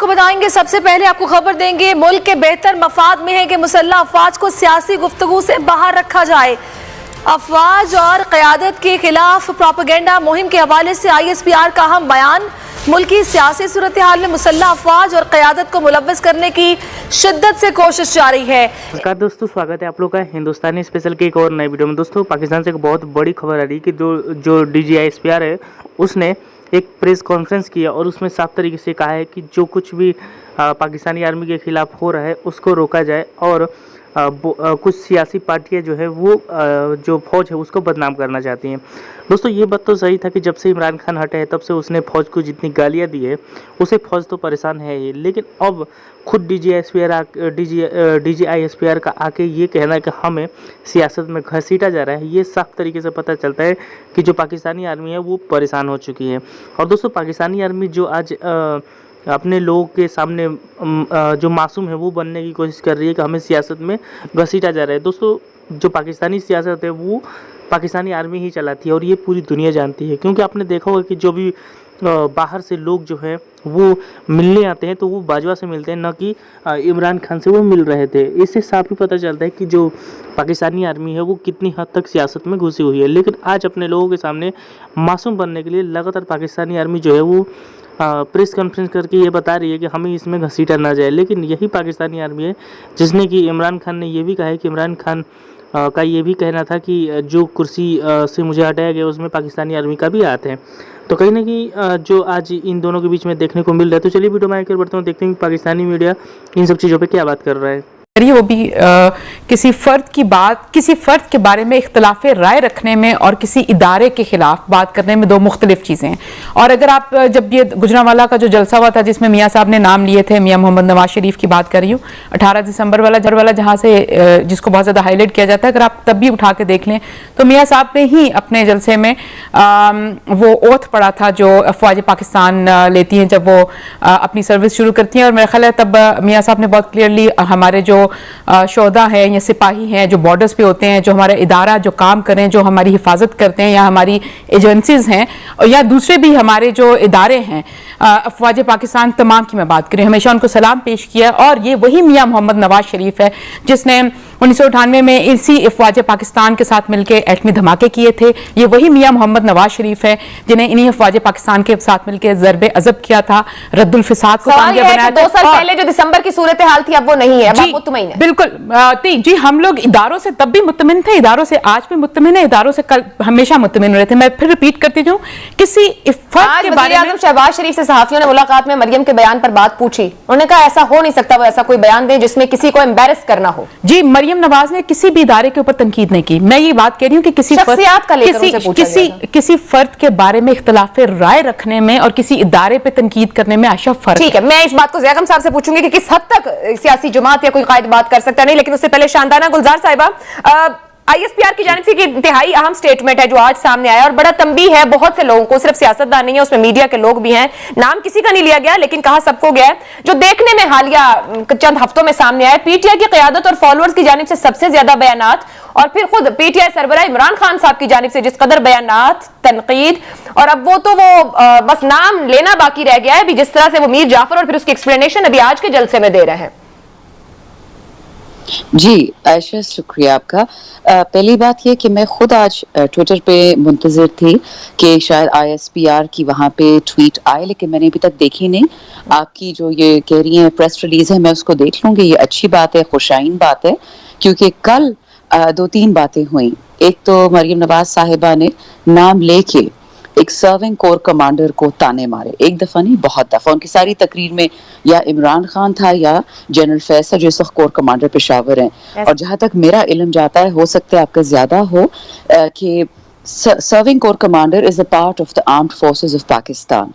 आपको बताएंगे, सबसे पहले आपको खबर देंगे, मुल्क के बेहतर मफाद में है कि मुसल्लह अफवाज को सियासी गुफ्तगू से बाहर रखा जाए। अफवाज और क़यादत के खिलाफ प्रोपेगेंडा मुहिम के हवाले से ISPR का अहम बयान। मुल्क की सियासी सूरत हाल में मुसल्लह अफवाज और क़यादत को मुलव्वस करने की शिद्दत से कोशिश जारी है। नमस्कार दोस्तों, स्वागत है आप लोग का हिंदुस्तानी स्पेशल की एक और नई वीडियो में। दोस्तों, पाकिस्तान से एक बहुत बड़ी खबर आ रही है कि जो DG ISPR है उसने एक प्रेस कॉन्फ्रेंस किया और उसमें साफ तरीके से कहा है कि जो कुछ भी पाकिस्तानी आर्मी के खिलाफ हो रहा है उसको रोका जाए और कुछ सियासी पार्टियां जो है वो जो फौज है उसको बदनाम करना चाहती हैं। दोस्तों, ये बात तो सही था कि जब से इमरान खान हटे हैं तब से उसने फौज को जितनी गालियां दी है उसे फौज तो परेशान है ही, लेकिन अब खुद DG ISPR का आके ये कहना कि हमें सियासत में घसीटा जा रहा है, ये साफ तरीके से पता चलता है कि जो पाकिस्तानी आर्मी है वो परेशान हो चुकी है। और दोस्तों, पाकिस्तानी आर्मी जो आज अपने लोगों के सामने जो मासूम है वो बनने की कोशिश कर रही है कि हमें सियासत में घसीटा जा रहा है। दोस्तों, जो पाकिस्तानी सियासत है वो पाकिस्तानी आर्मी ही चलाती है और ये पूरी दुनिया जानती है, क्योंकि आपने देखा होगा कि जो भी बाहर से लोग जो हैं वो मिलने आते हैं तो वो बाजवा से मिलते हैं, न कि इमरान खान से वो मिल रहे थे। इससे साफ ही पता चलता है कि जो पाकिस्तानी आर्मी है वो कितनी हद तक सियासत में घुसी हुई है। लेकिन आज अपने लोगों के सामने मासूम बनने के लिए लगातार पाकिस्तानी आर्मी जो है वो प्रेस कॉन्फ्रेंस करके ये बता रही है कि हमें इसमें घसीटा ना जाए। लेकिन यही पाकिस्तानी आर्मी है जिसने कि इमरान खान ने ये भी कहा है कि इमरान खान का ये भी कहना था कि जो कुर्सी से मुझे हटाया गया उसमें पाकिस्तानी आर्मी का भी हाथ है। तो कहीं ना कहीं जो आज इन दोनों के बीच में देखने को मिल रहा है। तो चलिए वीडियो में आकर बढ़ते हैं, देखते हैं कि पाकिस्तानी मीडिया इन सब चीज़ों पे क्या बात कर रहा है। वो भी किसी फ़र्द के बारे में इख्तलाफ राय रखने में और किसी इदारे के खिलाफ बात करने में दो मुख्तलिफ चीज़ें हैं। और अगर आप जब ये गुजरांवाला का जो जलसा हुआ था जिसमें मियाँ साहब ने नाम लिए थे, मियाँ मोहम्मद नवाज शरीफ की बात कर रही हूँ, 18 दिसंबर वाला जहाँ से जिसको बहुत ज़्यादा हाईलाइट किया जाता है, अगर आप तब भी उठा के देख लें तो मियाँ साहब ने ही अपने जलसे में वो ओथ पढ़ा था जो अफवाज पाकिस्तान लेती हैं जब वो अपनी सर्विस शुरू करती हैं। और मेरा ख्याल है तब मियाँ साहब ने बहुत क्लियरली हमारे जो शोहदा है या सिपाही हैं जो बॉर्डर्स पे होते हैं, जो हमारा इदारा जो काम करें, जो हमारी हिफाजत करते हैं, या हमारी एजेंसीज हैं या दूसरे भी हमारे जो इदारे हैं, अफवाज पाकिस्तान तमाम की मैं बात करें, हमेशा उनको सलाम पेश किया। और ये वही मियाँ मोहम्मद नवाज शरीफ है जिसने 1998 में इसी अफवाज पाकिस्तान के साथ मिलकर एटमी धमाके किए थे। ये वही मियाँ मोहम्मद नवाज शरीफ है जिन्हें इन्हीं अफवाज पाकिस्तान के साथ मिलकर ज़रबे अज़ब किया था, रद्दुल फिसाद को बनाया था। 2 साल पहले जो दिसंबर की सूरत हाल थी अब वो नहीं है, अब आप मुतमईन हैं? बिल्कुल जी, हम लोग इदारों से तब भी मुतमिन थे, इदारों से आज भी मुतमिन है, इदारों से कल हमेशा मुतमिन रहे थे। मैं फिर रिपीट करती हूँ, किसी फर्द के बारे में शहबाज शरीफ से सहाफियों ने मुलाकात में मरियम के बयान पर बात पूछी, उन्होंने कहा ऐसा हो नहीं सकता वो ऐसा कोई बयान दे जिसमें किसी को एम्बैरस करना हो। जी, मरियम नवाज ने किसी भी इदारे के ऊपर तनकीद नहीं की। मैं ये बात कह रही हूँ कि किसी फर्द के बारे में इख्तलाफ राय रखने में और किसी इदारे पे तनकीद करने में आशा फर्क। ठीक है, मैं इस बात को ज़ैगम साहब से पूछूंगी कि किस हद तक सियासी जमात या कोई कायद बात कर सकता नहीं, लेकिन उससे पहले शानदाना गुलजार साहिबा, ISPR की जानिब से इंतहाई अहम स्टेटमेंट है जो आज सामने आया और बड़ा तंबीह है बहुत से लोगों को, सिर्फ सियासतदान नहीं है, उसमें मीडिया के लोग भी हैं, नाम किसी का नहीं लिया गया लेकिन कहा सबको गया है। जो देखने में हालिया चंद हफ्तों में सामने आया, PTI की क़यादत और फॉलोअर्स की जानिब से सबसे ज्यादा बयानात, और फिर खुद PTI सरबराह इमरान खान साहब की जानिब से जिस कदर बयानात, तनकीद, और अब वो तो बस नाम लेना बाकी रह गया है भी, जिस तरह से वो मीर जाफर और फिर उसकी एक्सप्लेनेशन अभी आज के जलसे में दे रहे हैं। जी आयशा, शुक्रिया आपका। पहली बात यह कि मैं खुद आज ट्विटर पे मुंतज़िर थी कि शायद ISPR की वहाँ पे ट्वीट आए, लेकिन मैंने अभी तक देखी नहीं। आपकी जो ये कह रही हैं प्रेस रिलीज है, मैं उसको देख लूँगी, ये अच्छी बात है, खुशाइन बात है, क्योंकि कल 2-3 बातें हुई। एक तो मरियम नवाज साहिबा ने नाम लेके एक सर्विंग कोर कमांडर को ताने मारे, एक दफा नहीं बहुत दफा। उनकी सारी तकरीर में या इमरान खान था या जनरल फैसल जो इस वक्त कोर कमांडर पेशावर हैं। और जहां तक मेरा इल्म जाता है, हो सकता है आपका ज्यादा हो, कि serving core commander is a part of the armed forces of Pakistan.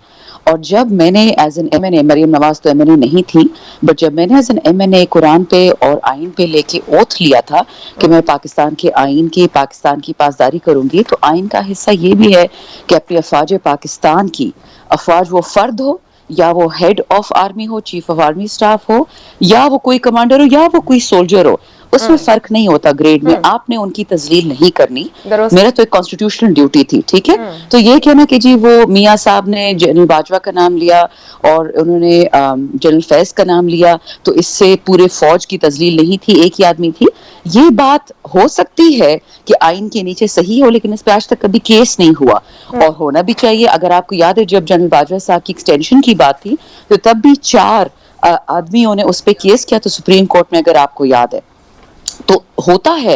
और जब मैंने as an MNA, Maryam Nawaz तो MNA नहीं थी, बट जब मैंने एज एन MNA कुरान पे और आइन पे लेके ओथ लिया था कि मैं पाकिस्तान के आइन की, पाकिस्तान की पासदारी करूंगी, तो आइन का हिस्सा ये भी है कि अपनी अफवाज पाकिस्तान की, अफवाज वो फर्द हो या वो हेड ऑफ आर्मी हो, चीफ ऑफ आर्मी स्टाफ हो, या वो कोई कमांडर हो या वो कोई सोल्जर हो, उसमें फर्क नहीं होता ग्रेड में, आपने उनकी तजलील नहीं करनी, मेरा तो एक कॉन्स्टिट्यूशनल ड्यूटी थी, ठीक है। तो ये कहना कि जी वो मियाँ साहब ने जनरल बाजवा का नाम लिया और उन्होंने जनरल फैज का नाम लिया तो इससे पूरे फौज की तजलील नहीं थी, एक ही आदमी थी, ये बात हो सकती है कि आइन के नीचे सही हो, लेकिन इस पे आज तक कभी केस नहीं हुआ और होना भी चाहिए। अगर आपको याद है जब जनरल बाजवा साहब की एक्सटेंशन की बात थी तो तब भी 4 आदमियों ने उस पे केस किया तो सुप्रीम कोर्ट में, अगर आपको याद है। तो होता है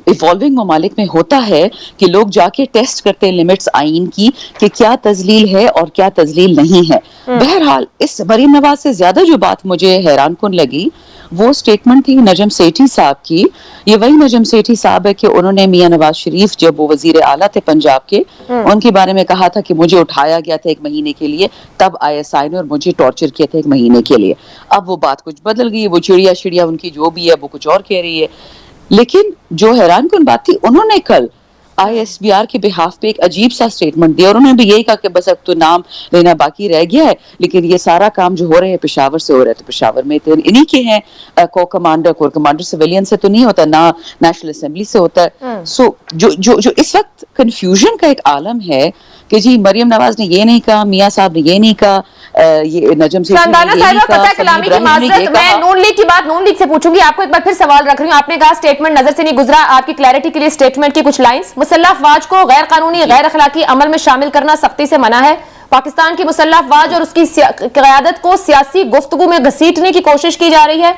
इवॉल्विंग ममालिक में, होता है कि लोग जाके टेस्ट करते हैं लिमिट्स आइन की कि क्या तजलील है और क्या तजलील नहीं है। बहरहाल इस मरीम नवाज से ज्यादा जो बात मुझे हैरान कुन लगी वो स्टेटमेंट थी नजम सेठी साहब की। ये वही नजम सेठी साहब है कि उन्होंने मियां नवाज शरीफ जब वो वजीर आला थे पंजाब के, उनके बारे में कहा था कि मुझे उठाया गया था 1 महीने के लिए, तब ISI ने और मुझे टॉर्चर किया था 1 महीने के लिए। अब वो बात कुछ बदल गई, वो चिड़िया चिड़िया उनकी जो भी है वो कुछ और कह रही है। लेकिन जो हैरान कुन बात थी, उन्होंने कल ISPR के बिहाफ पे एक अजीब सा स्टेटमेंट दिया और उन्होंने भी यही कहा कि बस अब तो नाम लेना बाकी रह गया है, लेकिन ये सारा काम जो हो रहे हैं पेशावर से हो रहा है, तो पेशावर में तो इन्हीं के हैं कोर कमांडर सिविलियन से तो नहीं होता, ना नेशनल असेंबली से होता है। सो जो इस वक्त कंफ्यूजन का एक आलम है कि जी मरियम नवाज ने ये नहीं कहा, मियां साहब ने ये नहीं कहा, ये नजम सेठी ने ये नहीं कहा, कलामी की माजरत, मैं नून लीग की बात नून लीग से पूछूंगी। आपको एक बार फिर सवाल रख रही हूँ, आपने कहा स्टेटमेंट नजर से नहीं गुजरा, आपकी क्लैरिटी के लिए स्टेटमेंट की कुछ लाइंस। मुसल्लह अफवाज को गैर कानूनी गैर अखलाकी अमल में शामिल करना सख्ती से मना है। पाकिस्तान की मुसल्लह अफवाज और उसकी क़यादत को सियासी गुफ्तगू में घसीटने की कोशिश की जा रही है।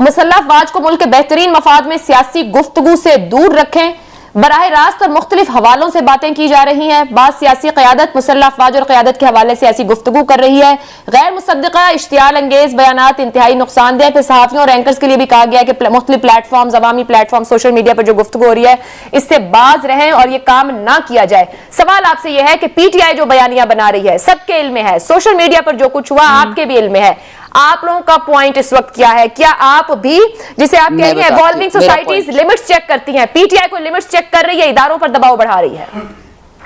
मुसल्लह अफवाज को मुल्क के बेहतरीन मफाद में सियासी गुफ्तगू से दूर रखें। बराह रास्त और मुख्तलिफ हवालों से बातें की जा रही हैं। बाद सियासी क़यादत मुसल्लह अफवाज और क़यादत के हवाले सियासी गुफ्तगू कर रही है। गैर मुसद्दिक़ा इश्तियाल अंगेज बयानात इंतहाई नुकसानदेह। फिर सहाफ़ियों और एंकर्स के लिए भी कहा गया है कि मुख्तलिफ प्लेटफॉर्म्स, अवामी प्लेटफॉर्म, सोशल मीडिया पर जो गुफ्तगू हो रही है इससे बाज रहें और ये काम ना किया जाए। सवाल आपसे यह है कि PTI जो बयानियां बना रही है, सबके इल्म में है, सोशल मीडिया पर जो कुछ हुआ आपके भी इल्म में है, आप लोगों का पॉइंट इस वक्त क्या है? क्या आप भी, जिसे आप कह रही हैं इवॉल्विंग सोसाइटीज लिमिट्स चेक करती हैं, PTI को लिमिट्स चेक कर रही है, इदारों पर दबाव बढ़ा रही है?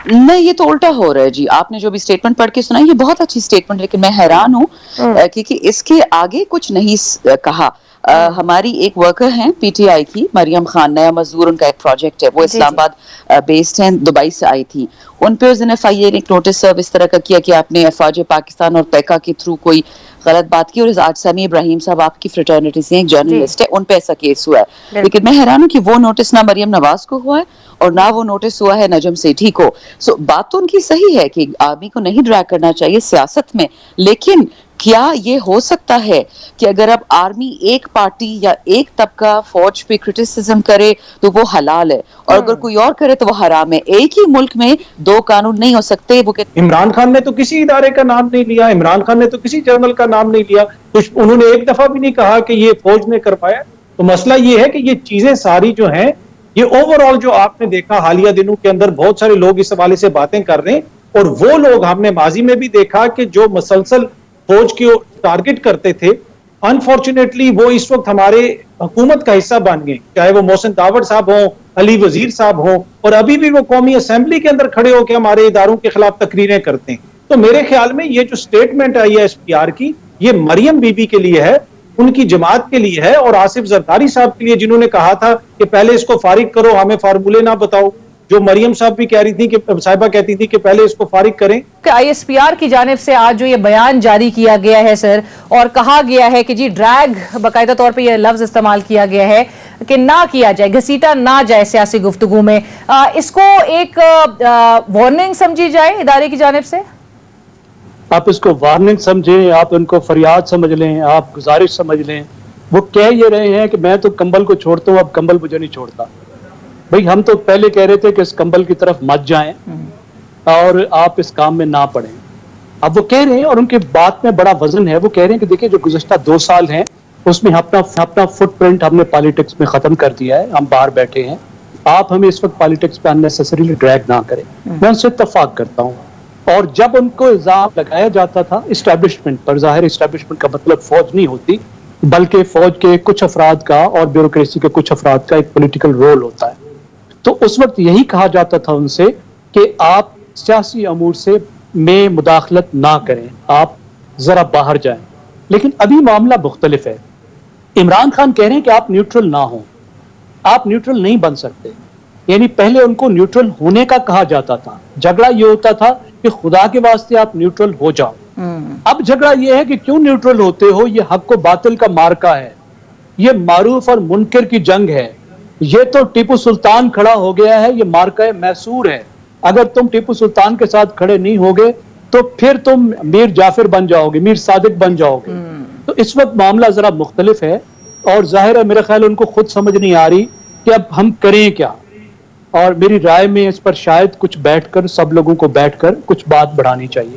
नहीं, ये तो उल्टा हो रहा है जी। आपने जो भी स्टेटमेंट पढ़ के सुना ये बहुत अच्छी स्टेटमेंट, लेकिन मैं हैरान हूँ क्योंकि इसके आगे कुछ नहीं कहा। हमारी एक वर्कर हैं PTI की, मरियम खान, नया मजदूर उनका एक प्रोजेक्ट है, वो इस्लामाबाद बेस्ड हैं, दुबई से आई थी। उन पे उस दिन FIA ने एक नोटिस सर्व इस तरह का किया कि आपने FRJ पाकिस्तान और पैका के थ्रू कोई गलत बात की, और आज समी इब्राहिम साहब आपकी फ्रेटर्निटी से एक जर्नलिस्ट है, उन पे ऐसा केस हुआ है। लेकिन मैं हैरान हूँ कि वो नोटिस ना मरियम नवाज को हुआ है और ना वो नोटिस हुआ है नजम सेठी को। सो बात तो उनकी सही है कि आर्मी को नहीं ड्रैग करना चाहिए सियासत में, लेकिन क्या ये हो सकता है कि अगर अब आर्मी एक पार्टी या एक तबका फौज पे क्रिटिसिज्म करे तो वो हलाल है और अगर कोई और करे तो वो हराम है? एक ही मुल्क में 2 कानून नहीं हो सकते। वो इमरान खान ने तो किसी इदारे का नाम नहीं लिया, इमरान खान ने तो किसी जर्नल का नाम नहीं लिया, कुछ उन्होंने एक दफा भी नहीं कहा कि ये फौज ने करवाया। तो मसला ये है कि ये चीजें सारी जो हैं, ये ओवरऑल जो आपने देखा हालिया दिनों के अंदर बहुत सारे लोग इस हवाले से बातें कर रहे हैं, और वो लोग हमने माजी में भी देखा कि जो मसलसल फौज की टारगेट करते थे, अनफॉर्चुनेटली वो इस वक्त हमारे हुकूमत का हिस्सा बन गए, चाहे वो मोहसिन दावड़ साहब हो, अली वजीर साहब हो, और अभी भी वो कौमी असेंबली के अंदर खड़े होकर हमारे इदारों के खिलाफ तकरीरें करते हैं। तो मेरे ख्याल में ये जो स्टेटमेंट आई है ISPR की, ये मरियम बीबी के लिए है, उनकी जमात के लिए है, और आसिफ जरदारी साहब के लिए जिन्होंने कहा था कि पहले इसको फारिग करो, हमें फार्मूले ना बताओ, जो मरियम साहब भी कह रही थी कि साहिबा कहती थी कि पहले इसको फारिग करें। ISPR की जानिब से आज जो ये बयान जारी किया गया है सर, और कहा गया है कि जी ड्रैग, बाकायदा तौर पे ये लफ्ज इस्तेमाल किया गया है कि ना किया जाए, घसीटा ना जाए सियासी गुफ्तगू में, इसको एक वार्निंग समझी जाए इदारे की जानिब से? आप इसको वार्निंग समझें, आप उनको फरियाद समझ लें, आप गुजारिश समझ लें। वो कह ये रहे हैं कि मैं तो कंबल को छोड़ता हूँ, अब कंबल मुझे नहीं छोड़ता। भाई हम तो पहले कह रहे थे कि इस कंबल की तरफ मत जाएं और आप इस काम में ना पड़ें। अब वो कह रहे हैं, और उनके बात में बड़ा वजन है, वो कह रहे हैं कि देखिए जो गुज़श्ता 2 साल हैं उसमें अपना फुटप्रिंट हमने पॉलिटिक्स में खत्म कर दिया है, हम बाहर बैठे हैं, आप हमें इस वक्त पॉलिटिक्स पे अननेसेसरीली ड्रैग ना करें। मैं उनसे इत्तफाक करता हूँ। और जब उनको इल्जाम लगाया जाता था इस्टेब्लिशमेंट पर, जाहिर इस्टेब्लिशमेंट का मतलब फौज नहीं होती, बल्कि फौज के कुछ अफराद का और ब्यूरोक्रेसी के कुछ अफराद का एक पॉलिटिकल रोल होता है, तो उस वक्त यही कहा जाता था उनसे कि आप सियासी अमूर से में मुदाखलत ना करें, आप जरा बाहर जाएं। लेकिन अभी मामला मुख्तलिफ है। इमरान खान कह रहे हैं कि आप न्यूट्रल ना हो, आप न्यूट्रल नहीं बन सकते। यानी पहले उनको न्यूट्रल होने का कहा जाता था, झगड़ा ये होता था कि खुदा के वास्ते आप न्यूट्रल हो जाओ। अब झगड़ा ये है कि क्यों न्यूट्रल होते हो, ये हक को बातिल का मार्का है, ये मारूफ और मुनकर की जंग है। ये तो टीपू सुल्तान खड़ा हो गया है, ये मार्का मैसूर है। अगर तुम टीपू सुल्तान के साथ खड़े नहीं होगे तो फिर तुम मीर जाफिर बन जाओगे, मीर सादिक बन जाओगे। तो इस वक्त मामला जरा मुख्तलिफ है और जाहिर है मेरा ख्याल उनको खुद समझ नहीं आ रही कि अब हम करें क्या। और मेरी राय में इस पर शायद कुछ बैठकर, सब लोगों को बैठकर कुछ बात बढ़ानी चाहिए।